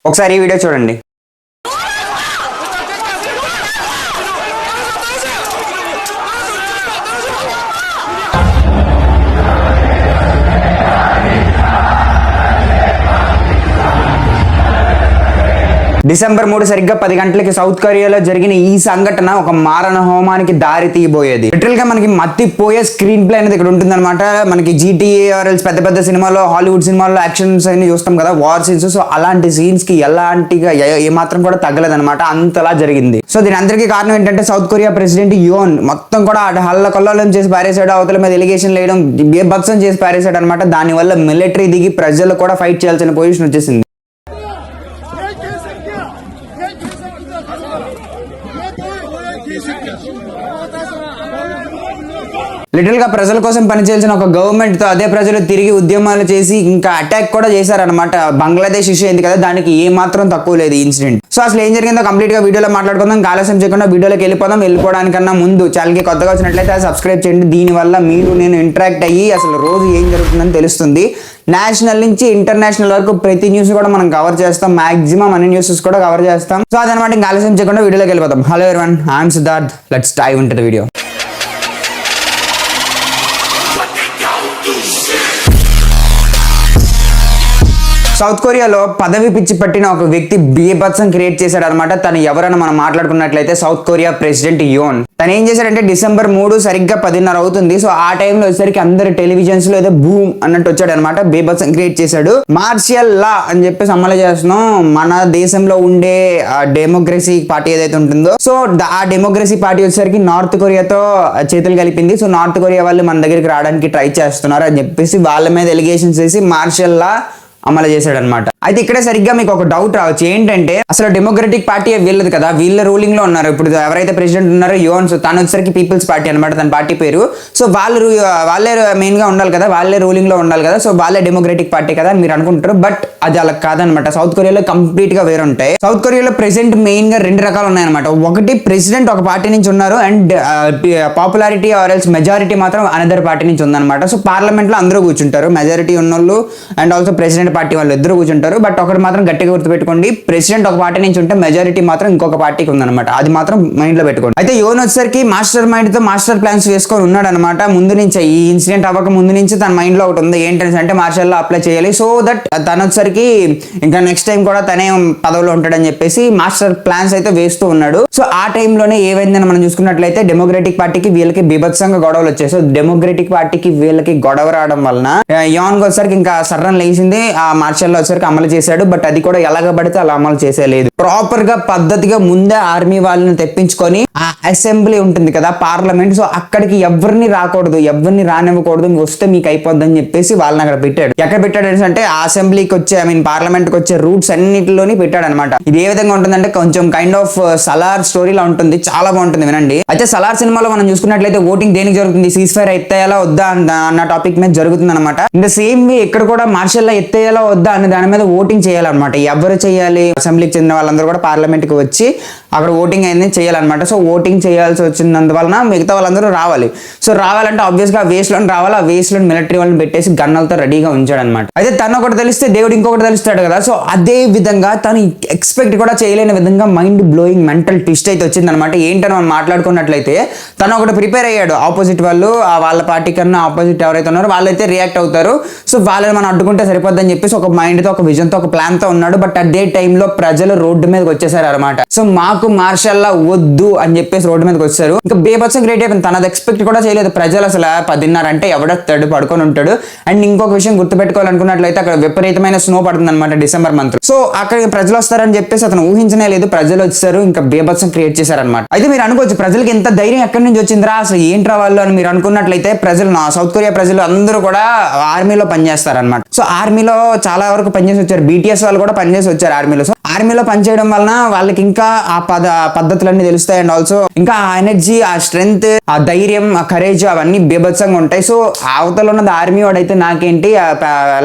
ఒకసారి ఈ వీడియో చూడండి. డిసెంబర్ 3 సరిగ్గా 10 గంటలకి సౌత్ కొరియాలో జరిగిన ఈ సంఘటన ఒక మారణ హోమానికి దారి తీయబోయేది. లిటరల్ గా మనకి మత్తిపోయే స్క్రీన్ ప్లే అనేది ఇక్కడ ఉంటుందన్నమాట. మనకి GTA ఆర్ఎల్స్ పెద్ద పెద్ద సినిమాలో, హాలీవుడ్ సినిమాల్లో యాక్షన్స్ అన్ని చూస్తాం కదా, వార్ సీన్స్. సో అలాంటి సీన్స్ కి ఎలాంటిగా ఏమాత్రం కూడా తగ్గలేదన్నమాట, అంతలా జరిగింది. సో దీని అందరికీ కారణం ఏంటంటే సౌత్ కొరియా ప్రెసిడెంట్ యోన్ మొత్తం కూడా హల్ల కొల్లోలం చేసి పారేసాడు, అవతల మీద ఎలిగేషన్ వేయడం, బేభత్సం చేసి పారేసాడు అనమాట. దానివల్ల మిలిటరీ దిగి ప్రజలు కూడా ఫైట్ చేయాల్సిన పొజిషన్ వచ్చేసింది. లిటిల్ గా ప్రజల కోసం పనిచేయాల్సిన ఒక గవర్నమెంట్ తో అదే ప్రజలు తిరిగి ఉద్యమాలు చేసి ఇంకా అటాక్ కూడా చేశారనమాట. బంగ్లాదేశ్ ఇష్యూ అయింది కదా, దానికి ఏ మాత్రం తక్కువ లేదు ఇన్సిడెంట్. సో అసలు ఏం జరిగిందో కంప్లీట్ గా వీడియోలో మాట్లాడుకుందాం. ఆలస్యం చేయకుండా వీడియోలోకి వెళ్ళిపోదాం. వెళ్ళిపోవడానికన్నా ముందు ఛానల్కి కొత్తగా వచ్చినట్లయితే సబ్స్క్రైబ్ చేయండి. దీనివల్ల మీరు నేను ఇంటరాక్ట్ అయ్యి అసలు రోజు ఏం జరుగుతుందని తెలుస్తుంది. నేషనల్ నుంచి ఇంటర్నేషనల్ వరకు ప్రతి న్యూస్ కూడా మనం కవర్ చేస్తాం. మాక్సిమం అన్ని న్యూసెస్ కూడా కవర్ చేస్తాం. సో అదనమాట, ఇంకా ఆలస్యం చేయకుండా వీడియోలోకి వెళ్ళిపోతాం. Hello everyone, I'm Siddharth. Let's dive into the video. South కొరియాలో పదవి పిచ్చి పట్టిన ఒక వ్యక్తి బీభత్సం క్రియేట్ చేశాడు అనమాట. తను ఎవరైనా మనం మాట్లాడుకున్నట్లయితే సౌత్ కొరియా ప్రెసిడెంట్ యోన్. తను ఏం చేశాడంటే డిసెంబర్ 3 సరిగ్గా 10:30 అవుతుంది. సో ఆ టైంలో వచ్చేసరికి అందరు టెలివిజన్స్ లో ఏదో బూమ్ అన్నట్టు వచ్చాడు అనమాట. బీభత్సం క్రియేట్ చేశాడు. మార్షియల్ లా అని చెప్పేసి అమలు చేస్తున్నాం. మన దేశంలో ఉండే డెమోక్రసీ పార్టీ ఏదైతే ఉంటుందో, సో ఆ డెమోక్రసీ పార్టీ వచ్చేసరికి నార్త్ కొరియాతో చేతులు కలిపింది. సో నార్త్ కొరియా వాళ్ళు మన దగ్గరికి రావడానికి ట్రై చేస్తున్నారు అని చెప్పేసి వాళ్ళ మీద ఎలిగేషన్స్ వేసి మార్షియల్ లా అమలు చేశాడు అనమాట. అయితే ఇక్కడే సరిగ్గా మీకు ఒక డౌట్ రావచ్చు, ఏంటంటే అసలు డెమోక్రటిక్ పార్టీ వీళ్ళది కదా, వీళ్ళ రూలింగ్ లో ఉన్నారు. ఇప్పుడు ఎవరైతే ప్రెసిడెంట్ ఉన్నారో యోన్, సో తను వచ్చేసరికి పీపుల్స్ పార్టీ అనమాట, తన పార్టీ పేరు. సో వాళ్ళే మెయిన్ గా ఉండాలి కదా, వాళ్ళే రూలింగ్ లో ఉండాలి కదా, సో వాళ్ళే డెమోక్రటిక్ పార్టీ కదా అని మీరు అనుకుంటారు. బట్ అది అలా కాదనమాట. సౌత్ కొరియాలో కంప్లీట్ గా వేరు ఉంటాయి. సౌత్ కొరియాలో ప్రెసిడెంట్ మెయిన్ గా 2 రకాలు ఉన్నాయన్నమాట. ఒకటి ప్రెసిడెంట్ ఒక పార్టీ నుంచి ఉన్నారు, and popularity or else majority మాత్రం అనదర్ పార్టీ నుంచి ఉందన్నమాట. సో పార్లమెంట్ లో అందరూ కూర్చుంటారు, మెజారిటీ ఉన్నోళ్ళు అండ్ ఆల్సో ప్రెసిడెంట్ పార్టీ వాళ్ళు ఇద్దరు కూర్చుంటారు. బట్ ఒకటి మాత్రం గట్టిగా గుర్తుపెట్టుకోండి, ప్రెసిడెంట్ ఒక పార్టీ నుంచి ఉంటే మెజారిటీ మాత్రం ఇంకొక పార్టీకి ఉందన్నమాట. అది మాత్రం మైండ్ లో పెట్టుకోండి. అయితే యోన్ వచ్చేసరికి మాస్టర్ మైండ్ తో మాస్టర్ ప్లాన్స్ వేసుకొని ఉన్నాడు అనమాట. ముందు నుంచి ఈ ఇన్సిడెంట్ అవ్వక ముందు నుంచి తన మైండ్ లో ఒకటి ఉంది, ఏంటంటే మార్షల్ లో అప్లై చేయాలి. సో దట్ తను వచ్చేసరికి ఇంకా నెక్స్ట్ టైం కూడా తనే పదవిలో ఉంటాడని చెప్పేసి మాస్టర్ ప్లాన్స్ అయితే వేస్తూ ఉన్నాడు. సో ఆ టైంలోనే ఏమైందని మనం చూసుకున్నట్లయితే డెమోక్రటిక్ పార్టీకి వీళ్ళకి బీభత్సంగా గొడవలు వచ్చాయి. సో డెమోక్రటిక్ పార్టీకి వీళ్ళకి గొడవ రావడం వలన యోన్ వచ్చేసరికి ఇంకా సర్రన్ లేచింది. ఆ మార్షల్ లో వచ్చేసరికి అమలు చేశాడు. బట్ అది కూడా ఎలాగ పడితే అలా అమలు చేసేలేదు. ప్రాపర్ గా పద్ధతిగా ముందే ఆర్మీ వాళ్ళని తెప్పించుకొని ఆ అసెంబ్లీ ఉంటుంది కదా, పార్లమెంట్, సో అక్కడికి ఎవరిని రాకూడదు, ఎవరిని రానివ్వకూడదు, వస్తే మీకు అయిపోద్ది అని చెప్పేసి వాళ్ళని అక్కడ పెట్టాడు. ఎక్కడ పెట్టాడు అంటే ఆ అసెంబ్లీకి వచ్చే పార్లమెంట్ కి వచ్చే రూట్స్ అన్నిటిలోని పెట్టాడు అనమాట. ఇది ఏ విధంగా ఉంటుందంటే కొంచెం కైండ్ ఆఫ్ సలార్ స్టోరీలా ఉంటుంది, చాలా బాగుంటుంది, వినండి. అయితే సలార్ సినిమాలో మనం చూసుకున్నట్లయితే ఓటింగ్ దేనికి జరుగుతుంది, సీజ్ ఫైర్ ఎత్తేయాలా వద్దా అన్న టాపిక్ మీద జరుగుతుంది అనమాట. ఇన్ ద సేమ్ వే ఇక్కడ కూడా మార్షల్ లా ఎత్తేయాలా వద్దా అనే దాని మీద ఓటింగ్ చేయాలన్నమాట. ఎవరు చేయాలి, అసెంబ్లీకి చెందిన వాళ్ళందరూ కూడా పార్లమెంట్ కి వచ్చి అక్కడ ఓటింగ్ అనేది చేయాలన్నమాట. సో ఓటింగ్ చేయాల్సి వచ్చినందువలన మిగతా వాళ్ళందరూ రావాలి. సో రావాలంటే ఆబ్వియస్ గా వేస్ట్ లోని రావాలి. ఆ వేస్ట్ లోని మిలిటరీ వాళ్ళని పెట్టేసి గన్నలతో రెడీగా ఉంచాడు అనమాట. అయితే తను ఒకటి తెలిస్తే దేవుడు ఇంకొకటి తెలుస్తాడు కదా. సో అదే విధంగా తను ఎక్స్పెక్ట్ కూడా చేయలేని విధంగా మైండ్ బ్లోయింగ్ మెంటల్ ట్విస్ట్ అయితే వచ్చింది అనమాట. ఏంటని మనం మాట్లాడుకున్నట్లయితే తను ఒకటి ప్రిపేర్ అయ్యాడు. ఆపోజిట్ వాళ్ళు వాళ్ళ పార్టీ కన్నా ఆపోజిట్ ఎవరైతే ఉన్నారో వాళ్ళైతే రియాక్ట్ అవుతారు. సో వాళ్ళని మనం అడ్డుకుంటే సరిపోద్దని చెప్పేసి ఒక మైండ్ తో, ఒక విజన్ తో, ఒక ప్లాన్ తో ఉన్నాడు. బట్ అదే టైంలో ప్రజలు రోడ్డు మీదకి వచ్చేసారు అనమాట. సో మాకు మార్షల్ లా వద్దు అని చెప్పేసి రోడ్డు మీదకి వచ్చారు. ఇంకా బేభత్సం క్రియేట్ అయిపోయింది. తనది ఎక్స్పెక్ట్ కూడా చేయలేదు. ప్రజలు అసలు 10:30 అంటే ఎవడొస్తాడు, పడుకొని ఉంటాడు. అండ్ ఇంకొక విషయం గుర్తుపెట్టుకోవాలనుకున్నట్లయితే అక్కడ విపరీతమైన స్నో పడుతుంది అనమాట డిసెంబర్ మంత్. సో అక్కడ ప్రజలు వస్తారని చెప్పేసి అతను ఊహించనే లేదు. ప్రజలు వచ్చారు, ఇంకా బేభత్సం క్రియేట్ చేశారనమాట. అయితే మీరు అనుకోవచ్చు ప్రజలకి ఎంత ధైర్యం ఎక్కడి నుంచి వచ్చిందిరా, అసలు ఏంట్రా వాళ్ళు అని మీరు అనుకున్నట్లయితే ప్రజలు, సౌత్ కొరియా ప్రజలు అందరూ కూడా ఆర్మీలో పనిచేస్తారనమాట. సో ఆర్మీలో చాలా వరకు పనిచేసి వచ్చారు. BTS వాళ్ళు కూడా పనిచేసి వచ్చారు ఆర్మీలో. సో ఆర్మీలో పనిచేయడం వలన వాళ్ళకి ఇంకా ఆ పద్ధతులన్నీ తెలుస్తాయి. అండ్ ఆల్సో ఇంకా ఆ ఎనర్జీ, ఆ స్ట్రెంగ్త్, ఆ ధైర్యం, ఆ కరేజ్ అవన్నీ బీభత్సంగా ఉంటాయి. సో అవతల ఉన్నది ఆర్మీ వాడైతే నాకేంటి,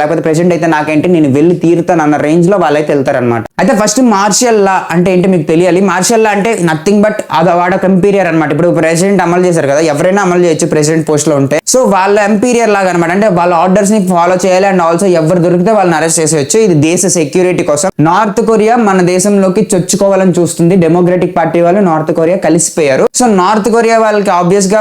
లేకపోతే ప్రెసిడెంట్ అయితే నాకేంటి, నేను వెళ్ళి తీరుతాను అన్న రేంజ్ లో వాళ్ళైతే వెళ్తారనమాట. అయితే ఫస్ట్ మార్షల్ లా అంటే ఏంటి మీకు తెలియాలి. మార్షల్ లా అంటే నథింగ్ బట్ అది వాడ ఎంపీరియర్ అనమాట. ఇప్పుడు ప్రెసిడెంట్ అమలు చేశారు కదా, ఎవరైనా అమలు చేయొచ్చు ప్రెసిడెంట్ పోస్ట్ లో ఉంటే. సో వాళ్ళ ఎంపీరియర్ లాగా అనమాట. అంటే వాళ్ళ ఆర్డర్స్ ని ఫాలో చేయాలి. అండ్ ఆల్సో ఎవరు దొరికితే వాళ్ళని అరెస్ట్ చేసేయచ్చు. ఇది దేశ సెక్యూరిటీ కోసం. నార్త్ కొరియా మన దేశంలోకి చొచ్చుకోవాలని చూస్తుంది. డెమోక్రటిక్ పార్టీ వాళ్ళు నార్త్ కొరియా కలిసిపోయారు. సో నార్త్ కొరియా వాళ్ళకి ఆబ్వియస్ గా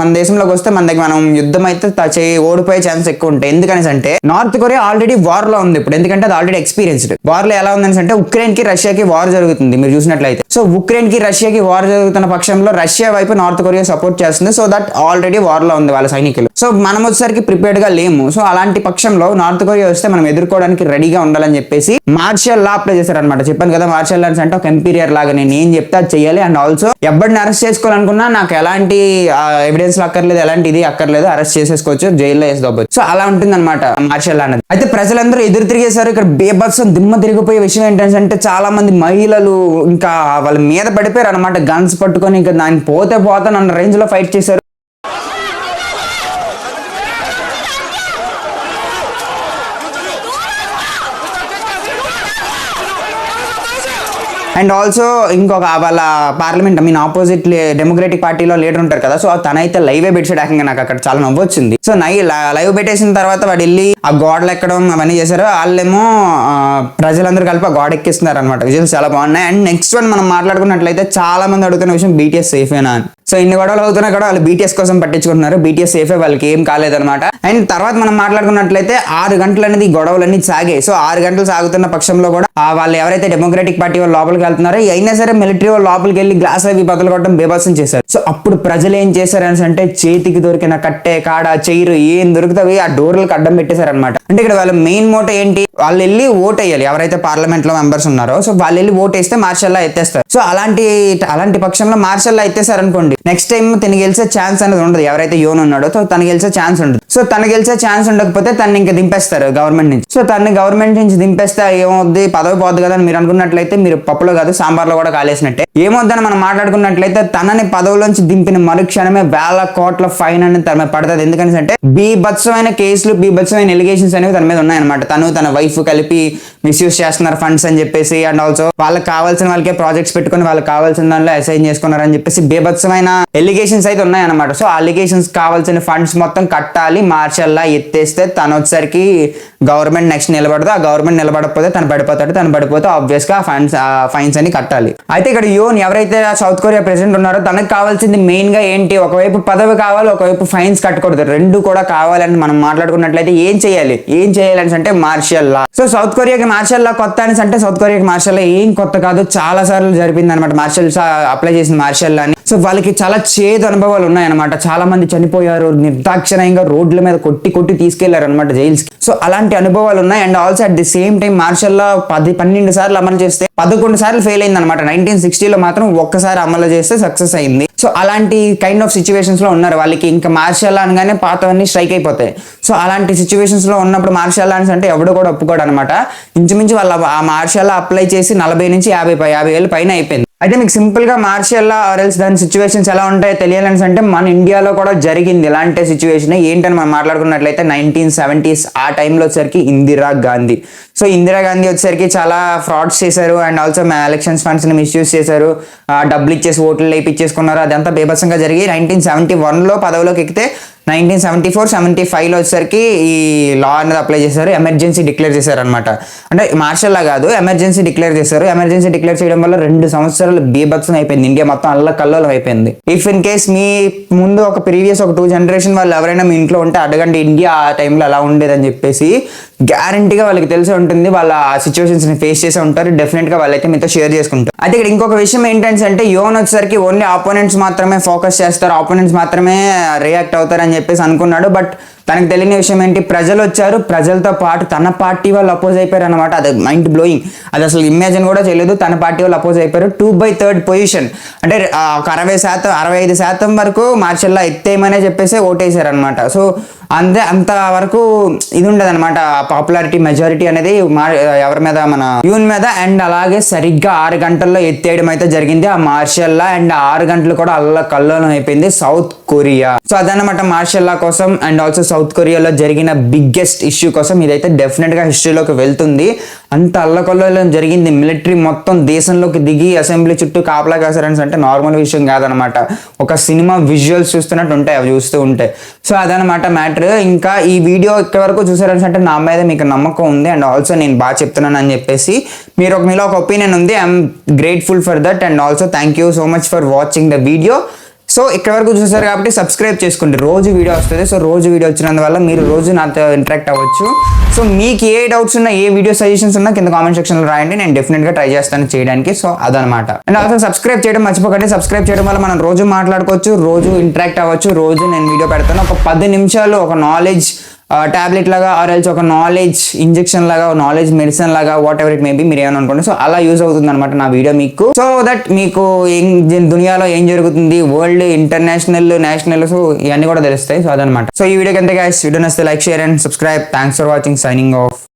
మన దేశంలోకి వస్తే మన దగ్గర మనం యుద్ధం అయితే ఓడిపోయే ఛాన్స్ ఎక్కువ ఉంటాయి. ఎందుకని అంటే నార్త్ కొరియా ఆల్రెడీ వార్ లో ఉంది ఇప్పుడు. ఎందుకంటే అది ఆల్రెడీ ఎక్స్పీరియన్స్డ్. వార్ లో ఎలా ఉందని అంటే ఉక్రెయిన్ కి రష్యాకి వార్ జరుగుతుంది మీరు చూసినట్లయితే. సో ఉక్రెయిన్ కి రష్యాకి వార్ జరుగుతున్న పక్షంలో రష్యా వైపు నార్త్ కొరియా సపోర్ట్ చేస్తుంది. సో దట్ ఆల్రెడీ వార్ లో ఉంది వాళ్ళ సైనికులు. సో మనం వచ్చేసరికి ప్రిపేర్డ్ గా లేము. సో అలాంటి పక్షంలో నార్త్ కొరియా వస్తే మనం ఎదుర్కోవడానికి రెడీగా ఉండాలని చెప్పేసి మార్షల్ లా అప్లై చేశారనమాట. చెప్పాను కదా మార్షల్ లా అంటే ఒక ఎంపీరియర్ లాగా నేను ఏం చెప్తే అది చేయాలి. అండ్ ఆల్సో ఎవరిని అరెస్ట్ చేసుకోవాలనుకున్నా నాకు ఎలాంటి ఎవిడెన్స్ అక్కర్లేదు, ఎలాంటి ఇది అక్కర్లేదు, అరెస్ట్ చేసేసుకోవచ్చు, జైల్లో వేసుకోవచ్చు. సో అలా ఉంటుంది అనమాట మార్షల్ లా అనేది. అయితే ప్రజలందరూ ఎదురు తిరిగేశారు. ఇక్కడ బేబత్సం దిమ్మ తిరిగిపోయే విషయం ఏంటంటే చాలా మంది మహిళలు ఇంకా వాళ్ళ మీద పడిపోయారు అనమాట. గన్స్ పట్టుకొని ఇంకా దాన్ని పోతే అన్న రేంజ్ లో ఫైట్ చేశారు. అండ్ ఆల్సో ఇంకొక వాళ్ళ పార్లమెంట్ ఆపోజిట్ డెమోక్రటిక్ పార్టీలో లీడర్ ఉంటారు కదా, సో తనైతే లైవే పెట్టాడు. ఏకంగా నాకు అక్కడ చాలా నవ్వు వచ్చింది. సో లైవ్ పెట్టేసిన తర్వాత వాడు వెళ్ళి ఆ గోడలు ఎక్కడం అవన్నీ చేశారు. వాళ్ళేమో ప్రజలందరూ కలిపి ఆ గోడ ఎక్కిస్తున్నారు అనమాట. విజువల్స్ చాలా బాగున్నాయి. అండ్ నెక్స్ట్ వన్ మనం మాట్లాడుకున్నట్లయితే చాలా మంది అడుగుతున్న విషయం BTS సేఫేనా అని. సో ఇన్ని గొడవలు అవుతున్నా కూడా వాళ్ళు BTS కోసం పట్టించుకుంటున్నారు. BTS సేఫే, వాళ్ళకి ఏం కాలేదన్నమాట. అండ్ తర్వాత మనం మాట్లాడుకున్నట్లయితే 6 గంటలు అనేది గొడవలన్నీ సాగాయి. సో 6 గంటలు సాగుతున్న పక్షంలో కూడా వాళ్ళు ఎవరైతే డెమోక్రటిక్ పార్టీ వాళ్ళు లోపలికి వెళ్తున్నారో అయినా సరే మిలిటరీ వాళ్ళు లోపలికి వెళ్ళి గ్లాస్ అవి బదులు కొట్టడం బేబత్సం చేశారు. సో అప్పుడు ప్రజలు ఏం చేశారు అంటే చేతికి దొరికిన కట్టే కాడ చైరు ఏం దొరుకుతావి ఆ డోర్లకు అడ్డం పెట్టేశారు అనమాట. అంటే ఇక్కడ వాళ్ళ మెయిన్ మోటో ఏంటి, వాళ్ళు వెళ్ళి ఓట్ వేయాలి. ఎవరైతే పార్లమెంట్ లో మెంబర్స్ ఉన్నారో సో వాళ్ళు వెళ్ళి ఓట్ వేస్తే మార్షల్ లా ఎత్తేస్తారు. సో అలాంటి పక్షంలో మార్షల్ లా ఎత్తేసారు అనుకోండి, నెక్స్ట్ టైం తను గెలిచే ఛాన్స్ అనేది ఉండదు. ఎవరైతే యోన్ ఉన్నాడో సో తను గెలిచే ఛాన్స్ ఉండదు. సో తను గెలిచే ఛాన్స్ ఉండకపోతే తను ఇంకా దింపేస్తారు గవర్నమెంట్ నుంచి. సో తను గవర్నమెంట్ నుంచి దింపేస్తే ఏమవుద్ది, పదవి పోద్ది కదా అని మీరు అనుకున్నట్లయితే మీరు పప్పులో కాదు సాంబార్లో కూడా కాలేసినట్టే. ఏమవుద్దని మనం మాట్లాడుకున్నట్లయితే తనని పదవులోంచి దింపిన మరుక్షణమే వేల కోట్ల ఫైన్ అనేది తన మీద పడుతుంది. ఎందుకంటే బీభత్సమైన కేసులు, బీభత్సమైన ఎలిగేషన్స్ అనేవి తన మీద ఉన్నాయన్నమాట. తన వైఫ్ కలిపి మిస్యూజ్ చేస్తున్నారు ఫండ్స్ అని చెప్పేసి. అండ్ ఆల్సో వాళ్ళకి కావాల్సిన వాళ్ళకే ప్రాజెక్ట్స్ పెట్టుకుని వాళ్ళకి కావాల్సిన దానిలో అసైన్ చేసుకున్నారు అని చెప్పేసి బీభత్సమైన ఎలిగేషన్స్ అయితే ఉన్నాయన్నమాట. సో ఆ ఎలిగేషన్స్ కావాల్సిన ఫండ్స్ మొత్తం కట్టాలి. మార్షల్ లా ఎత్తేస్తే తను వచ్చేసరికి గవర్నమెంట్ నెక్స్ట్ నిలబడదు. ఆ గవర్నమెంట్ నిలబడకపోతే తను పడిపోతాడు. తను పడిపోతే ఆబ్వియస్ గా ఫైన్స్ అని కట్టాలి. అయితే ఇక్కడ యోన్ ఎవరైతే సౌత్ కొరియా ప్రెసిడెంట్ ఉన్నారో తనకు కావాల్సింది మెయిన్ గా ఏంటి, ఒకవైపు పదవి కావాలి, ఒకవైపు ఫైన్స్ కట్టకూడదు. రెండు కూడా కావాలని మనం మాట్లాడుకున్నట్లయితే ఏం చేయాలి అంటే మార్షల్ లా. సో సౌత్ కొరియాకి మార్షల్ లా కొత్త అని అంటే సౌత్ కొరియాకి మార్షల్ లా ఏం కొత్త కాదు, చాలా సార్లు జరిపింది అనమాట. అప్లై చేసిన మార్షల్ లా అని. సో వాళ్ళకి చాలా చేదు అనుభవాలు ఉన్నాయన్నమాట. చాలా మంది చనిపోయారు, నిర్దాక్షిణ్యంగా రోడ్ల మీద కొట్టి తీసుకెళ్లారు అనమాట జైల్స్ కి. సో అలాంటి అనుభవాలు ఉన్నాయి. And also at the same time martial law 12 సార్లు అమలు చేస్తే 11 సార్లు ఫెయిల్ అయింది అనమాట. 1960లో మాత్రం ఒక్కసారి అమలు చేస్తే సక్సెస్ అయింది. సో అలాంటి కైండ్ ఆఫ్ సిచ్యువేషన్స్ లో ఉన్నారు. వాళ్ళకి ఇంకా మార్షల్ లా అనగానే పాతవన్నీ స్ట్రైక్ అయిపోతాయి. సో అలాంటి సిచ్యువేషన్స్ లో ఉన్నప్పుడు మార్షల్ లా అంటే ఎవడు కూడా ఒప్పుకోడు అనమాట. ఇంచుమించు వాళ్ళ ఆ మార్షల్ లా అప్లై చేసి 40 నుంచి 50 ఏళ్ళు పైన అయిపోయింది. అయితే మీకు సింపుల్ గా మార్షల్ లా ఆర్ఎల్స్ దాని సిచ్యువేషన్స్ ఎలా ఉంటాయో తెలియాలని అంటే మన ఇండియాలో కూడా జరిగింది ఇలాంటి సిచ్యువేషన్. ఏంటని మనం మాట్లాడుకున్నట్లయితే 1970s ఆ టైంలో వచ్చేసరికి ఇందిరా గాంధీ. సో ఇందిరా గాంధీ వచ్చేసరికి చాలా ఫ్రాడ్స్ చేశారు. అండ్ ఆల్సో ఎలక్షన్స్ ఫండ్స్ ని మిస్యూజ్ చేశారు. డబ్బులు ఇచ్చేసి ఓట్లు వేయించేసుకున్నారు. అదంతా బేబత్సంగా జరిగి 1971లో పదవిలోకి ఎక్కితే 1974-75లో వచ్చేసరికి ఈ లా అనేది అప్లై చేశారు. ఎమర్జెన్సీ డిక్లేర్ చేశారు అనమాట. అంటే మార్షల్ లా కాదు, ఎమర్జెన్సీ డిక్లేర్ చేశారు. ఎమర్జెన్సీ డిక్లేర్ చేయడం వల్ల 2 సంవత్సరాలు బీభత్సం అయిపోయింది. ఇండియా మొత్తం అల్లకల్లోలం అయిపోయింది. ఇఫ్ ఇన్ కేస్ మీ ముందు ఒక ప్రీవియస్ ఒక 2 జనరేషన్ వాళ్ళు ఎవరైనా మీ ఇంట్లో ఉంటే అడగండి ఇండియా ఆ టైంలో ఎలా ఉండేదని చెప్పేసి. గ్యారంటీగా వాళ్ళకి తెలిసి ఉంటుంది. వాళ్ళ ఆ సిచ్యువేషన్స్ ని ఫేస్ చేసి ఉంటారు. డెఫినెట్ గా వాళ్ళైతే మీతో షేర్ చేసుకుంటారు. అయితే ఇక్కడ ఇంకొక విషయం ఏంటంటే యోన్ వచ్చేసరికి ఓన్లీ ఆపోనెంట్స్ మాత్రమే ఫోకస్ చేస్తారు, ఆపోనెంట్స్ మాత్రమే రియాక్ట్ అవుతారు అని చెప్పేసి అనుకున్నాడు. బట్ తనకు తెలియని విషయం ఏంటి, ప్రజలు వచ్చారు, ప్రజలతో పాటు తన పార్టీ వాళ్ళు అపోజ్ అయిపోయారు అనమాట. అది మైండ్ బ్లోయింగ్. అది అసలు ఇమాజిన్ కూడా చేయలేదు. తన పార్టీ వాళ్ళు అపోజ్ అయిపోయారు. 2/3 పొజిషన్ అంటే ఒక 60%, 65% వరకు మార్షల్ లా ఎత్తేయమనే చెప్పేసి ఓటేసారు అనమాట. సో అంత వరకు ఇది ఉండదు అనమాట, పాపులారిటీ మెజారిటీ అనేది ఎవరి మీద, మన యూన్ మీద. అండ్ అలాగే సరిగ్గా 6 గంటల్లో ఎత్తేయడం అయితే జరిగింది ఆ మార్షల్ లా. అండ్ 6 గంటలు కూడా కల్లోలం అయిపోయింది సౌత్ కొరియా. సో అదనమాట మార్షల్ లా కోసం అండ్ ఆల్సో సౌత్ కొరియాలో జరిగిన బిగ్గెస్ట్ ఇష్యూ కోసం. ఇదైతే డెఫినెట్ గా హిస్టరీలోకి వెళ్తుంది. అంత అల్లకల్లోలం జరిగింది, మిలిటరీ మొత్తం దేశంలోకి దిగి అసెంబ్లీ చుట్టూ కాపలా కాసారని అంటే నార్మల్ విషయం కాదనమాట. ఒక సినిమా విజువల్స్ చూస్తున్నట్టు ఉంటాయి అవి చూస్తూ ఉంటే. సో అదనమాట మ్యాటర్. ఇంకా ఈ వీడియో ఇక్కడ వరకు చూసారని అంటే నా మీద మీకు నమ్మకం ఉంది అండ్ ఆల్సో నేను బాగా చెప్తున్నాను అని చెప్పేసి మీలో ఒక ఒపీనియన్ ఉంది. I'm grateful for that and also thank you so much for watching the video. So ఇక్కడ వరకు చూసారు కాబట్టి సబ్స్క్రైబ్ చేసుకోండి, రోజు వీడియో వస్తుంది. సో రోజు వీడియో వచ్చినందువల్ల మీరు రోజు నాతో ఇంటరాక్ట్ అవ్వచ్చు. సో మీకు ఏ డౌట్స్ ఉన్నా, ఏ వీడియో సజెషన్స్ ఉన్నా కింద కామెంట్ సెక్షన్లో రాయండి, నేను డెఫినెట్గా ట్రై చేస్తాను చేయడానికి. సో అదనమాట. అండ్ ఆల్సో సబ్స్క్రైబ్ చేయడం మర్చిపోకండి. సబ్స్క్రైబ్ చేయడం వల్ల మనం రోజు మాట్లాడుకోవచ్చు, రోజు ఇంటరాక్ట్ అవ్వచ్చు, రోజు నేను వీడియో పెడతాను. ఒక 10 నిమిషాలు ఒక నాలెడ్జ్ టాబ్లెట్ లాగా ఆర్ఎల్స్ ఒక నాలెడ్జ్ ఇంజెక్షన్ లాగా, నాలెడ్జ్ మెడిసిన్ లాగా, వాట్ ఎవర్ ఇట్ మేబీ, మీరు ఏమైనా అనుకోండి. సో అలా యూజ్ అవుతుంది అనమాట నా వీడియో మీకు. సో దట్ మీకు దునియాలో ఏం జరుగుతుంది, వరల్డ్, ఇంటర్నేషనల్, నేషనల్, సో ఇవన్నీ కూడా తెలుస్తాయి. సో అదనమాట. సో ఈ వీడియోకి అంతే గైస్. వీడియో నచ్చితే like, share and subscribe. Thanks for watching. Signing off.